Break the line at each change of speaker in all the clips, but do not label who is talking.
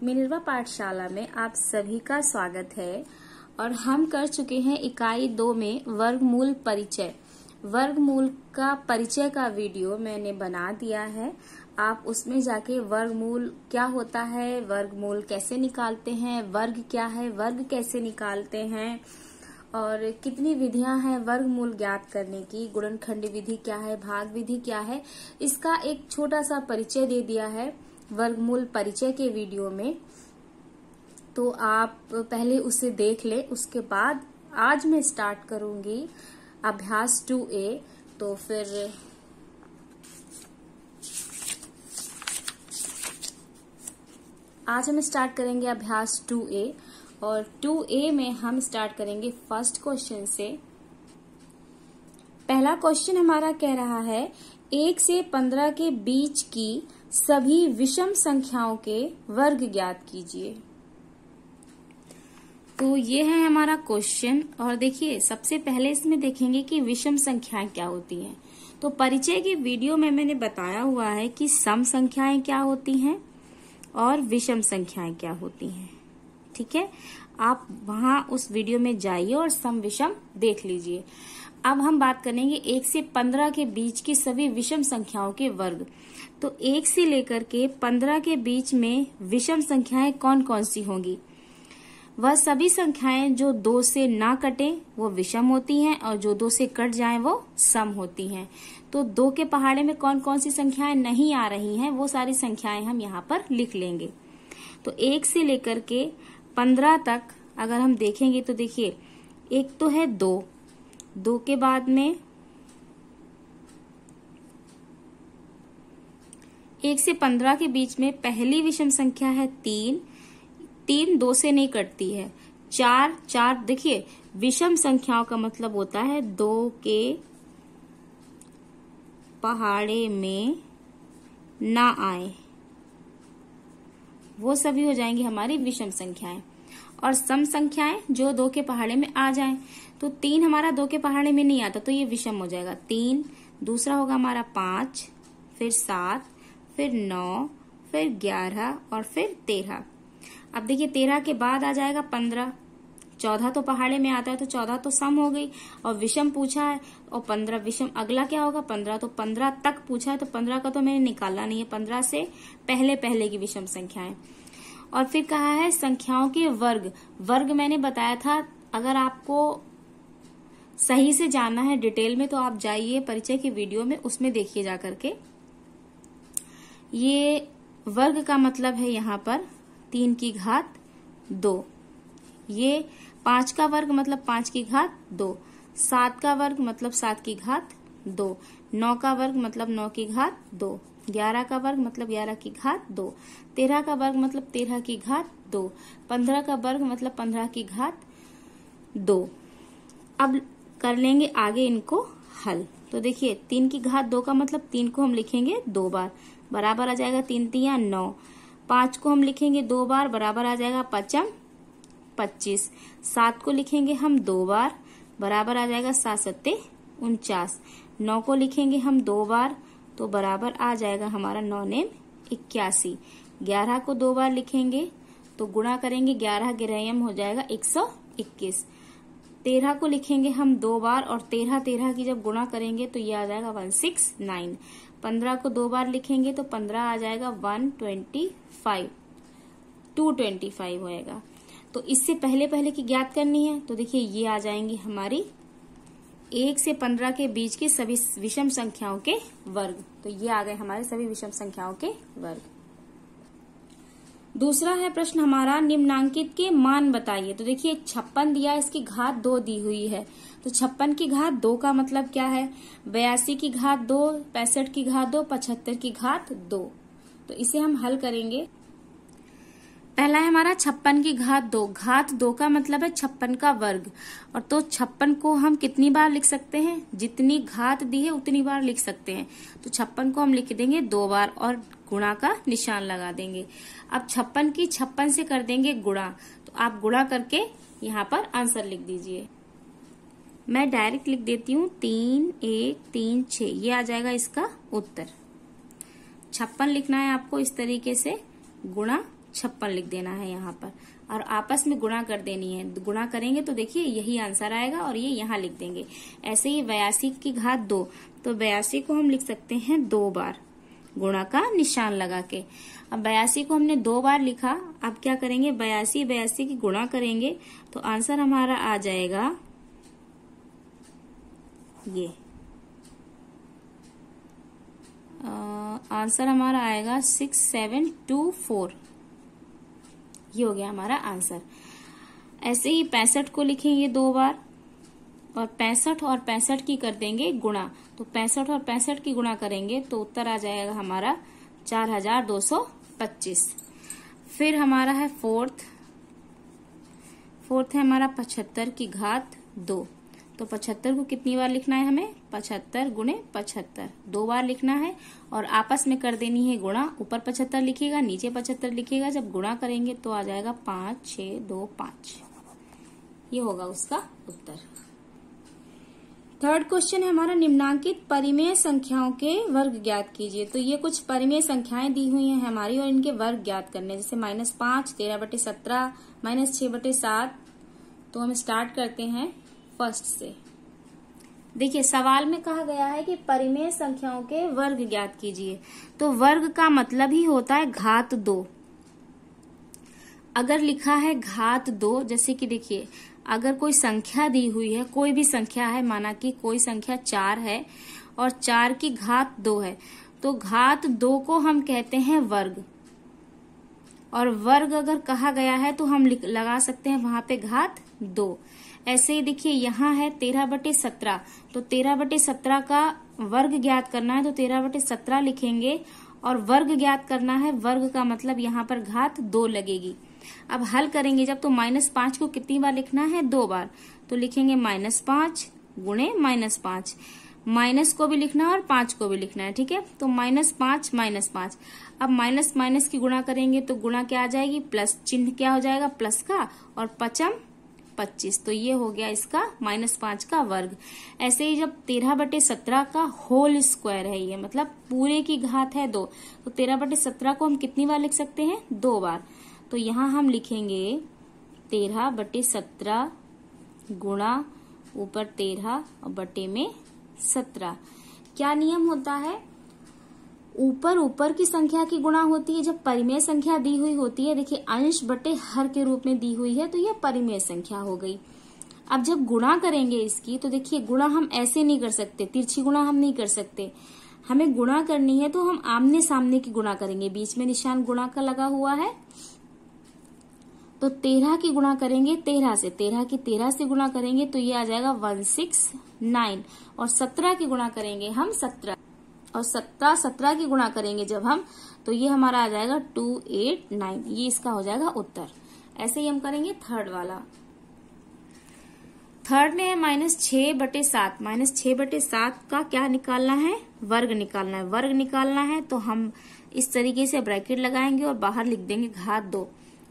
Minerva पाठशाला में आप सभी का स्वागत है और हम कर चुके हैं इकाई 2 में वर्गमूल परिचय। वर्गमूल का परिचय का वीडियो मैंने बना दिया है। आप उसमें जाके वर्गमूल क्या होता है, वर्गमूल कैसे निकालते हैं, वर्ग क्या है, वर्ग कैसे निकालते हैं और कितनी विधियां हैं वर्गमूल ज्ञात करने की, गुणनखंड विधि क्या है, भाग विधि क्या है, इसका एक छोटा सा परिचय दे दिया है वर्गमूल परिचय के वीडियो में। तो आप पहले उसे देख ले, उसके बाद आज मैं स्टार्ट करूंगी अभ्यास 2A। तो फिर आज हम स्टार्ट करेंगे अभ्यास 2A और 2A में हम स्टार्ट करेंगे फर्स्ट क्वेश्चन से। पहला क्वेश्चन हमारा कह रहा है 1 से 15 के बीच की सभी विषम संख्याओं के वर्ग ज्ञात कीजिए। तो ये है हमारा क्वेश्चन और देखिए सबसे पहले इसमें देखेंगे कि विषम संख्याएं क्या होती हैं। तो परिचय की वीडियो में मैंने बताया हुआ है कि सम संख्याएं क्या होती हैं और विषम संख्याएं क्या होती हैं। ठीक है, आप वहां उस वीडियो में जाइए और सम विषम देख लीजिए। अब हम बात करेंगे 1 से 15 के बीच की सभी विषम संख्याओं के वर्ग। तो 1 से लेकर के 15 के बीच में विषम संख्याएं कौन कौन सी होंगी? वह सभी संख्याएं जो 2 से ना कटे वो विषम होती हैं और जो 2 से कट जाएं वो सम होती हैं। तो 2 के पहाड़े में कौन कौन सी संख्याएं नहीं आ रही हैं वो सारी संख्याएं हम यहाँ पर लिख लेंगे। तो 1 से लेकर के 15 तक अगर हम देखेंगे तो देखिए एक तो है 2, 2 के बाद में 1 से 15 के बीच में पहली विषम संख्या है 3, 3 2 से नहीं कटती है। 4, 4 देखिए विषम संख्याओं का मतलब होता है 2 के पहाड़े में ना आए, वो सभी हो जाएंगी हमारी विषम संख्याएं। और सम संख्याएं जो 2 के पहाड़े में आ जाएं। तो 3 हमारा 2 के पहाड़े में नहीं आता तो ये विषम हो जाएगा 3, दूसरा होगा हमारा 5, फिर 7, फिर 9, फिर 11 और फिर 13। अब देखिए 13 के बाद आ जाएगा 15, 14 तो पहाड़े में आता है तो 14 तो सम हो गई और विषम पूछा है और 15 विषम। अगला क्या होगा 15, तो 15 तक पूछा है तो 15 का तो मैंने निकालना नहीं है, 15 से पहले पहले की विषम संख्याएं। और फिर कहा है संख्याओं के वर्ग। वर्ग मैंने बताया था, अगर आपको सही से जानना है डिटेल में तो आप जाइए परिचय की वीडियो में, उसमें देखिए जा करके। ये वर्ग का मतलब है यहाँ पर 3 की घात 2, ये 5 का वर्ग मतलब 5 की घात 2, 7 का वर्ग मतलब 7 की घात 2, 9 का वर्ग मतलब 9 की घात 2, 11 का वर्ग मतलब 11 की घात 2, 13 का वर्ग मतलब 13 की घात 2, 15 का वर्ग मतलब 15 की घात 2। अब कर लेंगे आगे इनको हल। तो देखिए 3 की घात 2 का मतलब 3 को हम लिखेंगे 2 बार, बराबर आ जाएगा 3 तिया 9। 5 को हम लिखेंगे 2 बार, बराबर आ जाएगा 5 25। 7 को लिखेंगे हम 2 बार, बराबर आ जाएगा 7 सत्ते 49। 9 को लिखेंगे हम 2 बार तो बराबर आ जाएगा हमारा 9 नेम 81। 11 को 2 बार लिखेंगे तो गुणा करेंगे 11 गिरहम हो जाएगा 121। 13 को लिखेंगे हम 2 बार और 13 की जब गुणा करेंगे तो ये आ जाएगा 169। 15 को 2 बार लिखेंगे तो 15 आ जाएगा 125, 225 होएगा। तो इससे पहले पहले की ज्ञात करनी है तो देखिए ये आ जाएंगी हमारी 1 से 15 के बीच की सभी विषम संख्याओं के वर्ग। तो ये आ गए हमारे सभी विषम संख्याओं के वर्ग। दूसरा है प्रश्न हमारा निम्नांकित के मान बताइए। तो देखिए 56 दिया, इसकी घात 2 दी हुई है। तो 56 की घात 2 का मतलब क्या है? 82 की घात 2, 65 की घात 2, 75 की घात 2। तो इसे हम हल करेंगे। पहला है हमारा 56 की घात 2। घात 2 का मतलब है 56 का वर्ग। और तो 56 को हम कितनी बार लिख सकते हैं? जितनी घात दी है उतनी बार लिख सकते हैं। तो 56 को हम लिख देंगे 2 बार और गुणा का निशान लगा देंगे। अब 56 की 56 से कर देंगे गुणा। तो आप गुणा करके यहाँ पर आंसर लिख दीजिए। मैं डायरेक्ट लिख देती हूँ 3 1 3 6, ये आ जाएगा इसका उत्तर। 56 लिखना है आपको इस तरीके से, गुणा 56 लिख देना है यहाँ पर और आपस में गुणा कर देनी है। गुणा करेंगे तो देखिए यही आंसर आएगा और ये यहाँ लिख देंगे। ऐसे ही 82 की घात 2, तो 82 को हम लिख सकते हैं 2 बार गुणा का निशान लगा के। अब 82 को हमने 2 बार लिखा, अब क्या करेंगे 82 की गुणा करेंगे तो आंसर हमारा आ जाएगा ये आंसर हमारा आएगा 6724। ये हो गया हमारा आंसर। ऐसे ही 65 को लिखेंगे 2 बार और 65 और 65 की कर देंगे गुणा, तो 65 और 65 की गुणा करेंगे तो उत्तर आ जाएगा हमारा 4225। फिर हमारा है फोर्थ है हमारा 75 की घात 2, तो 75 को कितनी बार लिखना है हमें 75 गुणे 75 2 बार लिखना है और आपस में कर देनी है गुणा। ऊपर 75 लिखिएगा, नीचे 75 लिखिएगा। जब गुणा करेंगे तो आ जाएगा 5 6 2 5। ये होगा उसका उत्तर। थर्ड क्वेश्चन है हमारा निम्नांकित परिमेय संख्याओं के वर्ग ज्ञात कीजिए। तो ये कुछ परिमेय संख्याएं दी हुई हैं हमारी और इनके वर्ग ज्ञात करने, जैसे -5 13/17 -6/7। तो हम स्टार्ट करते हैं फर्स्ट से। देखिए सवाल में कहा गया है कि परिमेय संख्याओं के वर्ग ज्ञात कीजिए, तो वर्ग का मतलब ही होता है घात 2। अगर लिखा है घात 2, जैसे कि देखिए अगर कोई संख्या दी हुई है, कोई भी संख्या है, माना कि कोई संख्या 4 है और 4 की घात 2 है, तो घात 2 को हम कहते हैं वर्ग। और वर्ग अगर कहा गया है तो हम लगा सकते हैं वहां पे घात 2। ऐसे ही देखिए यहाँ है 13/17, तो 13/17 का वर्ग ज्ञात करना है तो 13/17 लिखेंगे और वर्ग ज्ञात करना है। वर्ग का मतलब यहाँ पर घात 2 लगेगी। अब हल करेंगे जब, तो -5 को कितनी बार लिखना है 2 बार, तो लिखेंगे -5 गुणे -5। माइनस को भी लिखना है और 5 को भी लिखना है, ठीक है। तो -5 -5। अब माइनस माइनस की गुणा करेंगे तो गुणा क्या आ जाएगी, प्लस चिन्ह क्या हो जाएगा प्लस का, और 5 25। तो ये हो गया इसका -5 का वर्ग। ऐसे ही जब 13/17 का होल स्क्वायर है, ये मतलब पूरे की घात है 2, तो 13/17 को हम कितनी बार लिख सकते हैं 2 बार। तो यहाँ हम लिखेंगे 13/17 गुणा ऊपर 13 और बटे में 17। क्या नियम होता है, ऊपर की संख्या की गुणा होती है जब परिमेय संख्या दी हुई होती है। देखिए अंश बटे हर के रूप में दी हुई है तो ये परिमेय संख्या हो गई। अब जब गुणा करेंगे इसकी, तो देखिए गुणा हम ऐसे नहीं कर सकते, तिरछी गुणा हम नहीं कर सकते। हमें गुणा करनी है तो हम आमने सामने की गुणा करेंगे, बीच में निशान गुणा का लगा हुआ है। तो 13 की गुणा करेंगे 13 से, 13 की 13 से गुणा करेंगे तो ये आ जाएगा 169। और 17 की गुणा करेंगे हम 17, और 17 की गुणा करेंगे जब हम, तो ये हमारा आ जाएगा 289। ये इसका हो जाएगा उत्तर। ऐसे ही हम करेंगे थर्ड वाला। थर्ड में है -6/7। -6/7 का क्या निकालना है, वर्ग निकालना है। वर्ग निकालना है तो हम इस तरीके से ब्रैकेट लगाएंगे और बाहर लिख देंगे घात 2।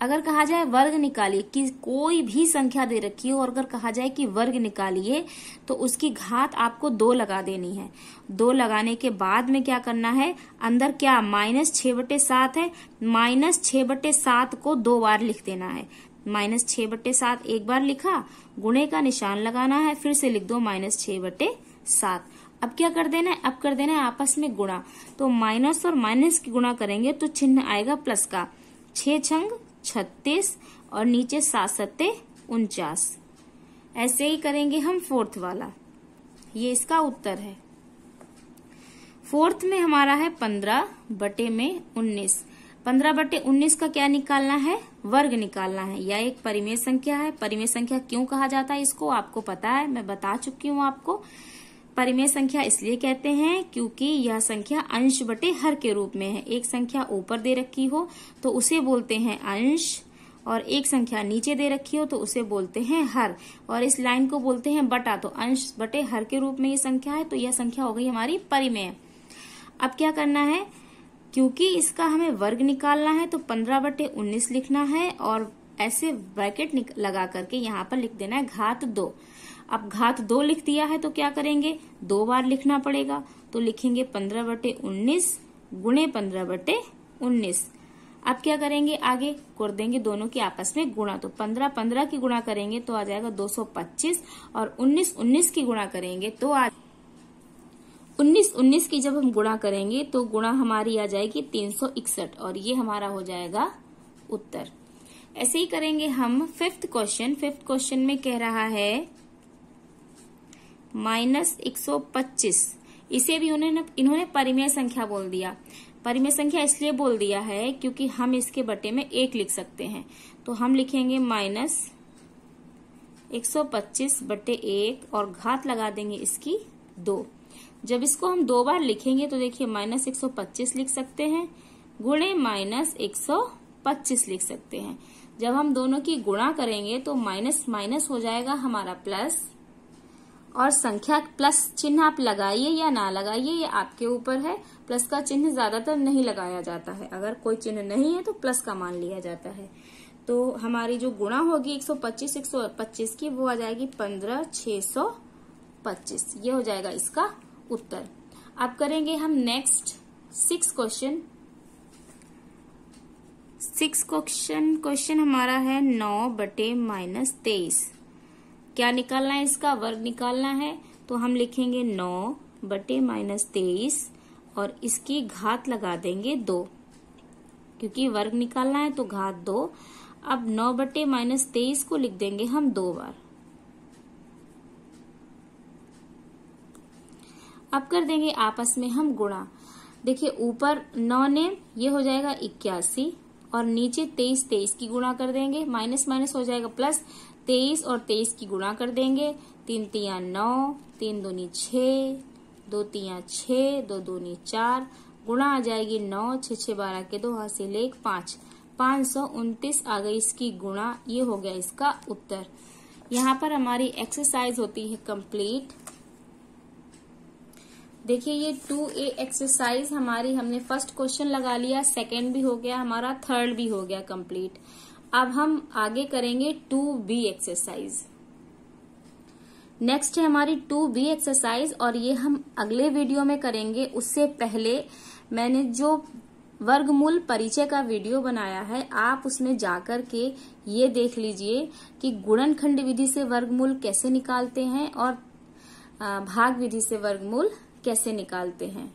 अगर कहा जाए वर्ग निकालिए, कि कोई भी संख्या दे रखी हो और अगर कहा जाए कि वर्ग निकालिए, तो उसकी घात आपको 2 लगा देनी है। 2 लगाने के बाद में क्या करना है, अंदर क्या -6/7 है, -6/7 को 2 बार लिख देना है। -6/7 एक बार लिखा, गुणे का निशान लगाना है, फिर से लिख दो -6/7। अब क्या कर देना है, अब कर देना है आपस में गुणा। तो माइनस और माइनस की गुणा करेंगे तो चिन्ह आएगा प्लस का। 6 छंग 36 और नीचे 7 सत्ते 49। ऐसे ही करेंगे हम फोर्थ वाला। ये इसका उत्तर है। फोर्थ में हमारा है 15/19। 15/19 का क्या निकालना है, वर्ग निकालना है। यह एक परिमेय संख्या है। परिमेय संख्या क्यों कहा जाता है इसको आपको पता है, मैं बता चुकी हूँ आपको। परिमेय संख्या इसलिए कहते हैं क्योंकि यह संख्या अंश बटे हर के रूप में है। एक संख्या ऊपर दे रखी हो तो उसे बोलते हैं अंश, और एक संख्या नीचे दे रखी हो तो उसे बोलते हैं हर, और इस लाइन को बोलते हैं बटा। तो अंश बटे हर के रूप में ये संख्या है, तो यह संख्या हो गई हमारी परिमेय। अब क्या करना है, क्योंकि इसका हमें वर्ग निकालना है तो 15/19 लिखना है और ऐसे ब्रैकेट लगा करके यहाँ पर लिख देना है घात 2। अब घात 2 लिख दिया है तो क्या करेंगे, 2 बार लिखना पड़ेगा। तो लिखेंगे 15/19 गुणे 15/19। अब क्या करेंगे, आगे कर देंगे दोनों की आपस में गुणा। तो 15 की गुणा करेंगे तो आ जाएगा 225 और 19 की गुणा करेंगे तो 19 की जब हम गुणा करेंगे तो गुणा हमारी आ जाएगी 361 और ये हमारा हो जाएगा उत्तर। ऐसे ही करेंगे हम फिफ्थ क्वेश्चन में कह रहा है -125। इसे भी इन्होंने परिमेय संख्या बोल दिया। परिमेय संख्या इसलिए बोल दिया है क्योंकि हम इसके बटे में 1 लिख सकते हैं। तो हम लिखेंगे -125 बटे 1 और घात लगा देंगे इसकी 2। जब इसको हम 2 बार लिखेंगे तो देखिए -125 लिख सकते हैं गुणे -125 लिख सकते हैं। जब हम दोनों की गुणा करेंगे तो माइनस माइनस हो जाएगा हमारा प्लस, और संख्या प्लस चिन्ह आप लगाइए या ना लगाइए ये आपके ऊपर है। प्लस का चिन्ह ज्यादातर नहीं लगाया जाता है, अगर कोई चिन्ह नहीं है तो प्लस का मान लिया जाता है। तो हमारी जो गुणा होगी 125 की वो आ जाएगी 15,625। ये हो जाएगा इसका उत्तर। अब करेंगे हम नेक्स्ट 6 क्वेश्चन हमारा है 9 बटे -23। क्या निकालना है, इसका वर्ग निकालना है। तो हम लिखेंगे 9 बटे -23 और इसकी घात लगा देंगे 2, क्योंकि वर्ग निकालना है तो घात 2। अब 9 बटे -23 को लिख देंगे हम 2 बार। अब कर देंगे आपस में हम गुणा। देखिए ऊपर 9 ने ये हो जाएगा 81 और नीचे 23 की गुणा कर देंगे, माइनस माइनस हो जाएगा प्लस। 23 और 23 की गुणा कर देंगे, 3 तिया 9, 3 दूनी 6, 2 तिया 6, 2 दूनी 4, गुणा आ जाएगी 9, 6 6 12 के 2 हासिल 1 5, 529 आ गई इसकी गुणा। ये हो गया इसका उत्तर। यहाँ पर हमारी एक्सरसाइज होती है कंप्लीट। देखिए ये 2A एक्सरसाइज हमारी, हमने फर्स्ट क्वेश्चन लगा लिया, सेकंड भी हो गया हमारा, थर्ड भी हो गया कंप्लीट। अब हम आगे करेंगे 2B एक्सरसाइज। नेक्स्ट है हमारी 2B एक्सरसाइज और ये हम अगले वीडियो में करेंगे। उससे पहले मैंने जो वर्गमूल परिचय का वीडियो बनाया है, आप उसमें जाकर के ये देख लीजिए कि गुणनखंड विधि से वर्गमूल कैसे निकालते हैं और भाग विधि से वर्गमूल कैसे निकालते हैं।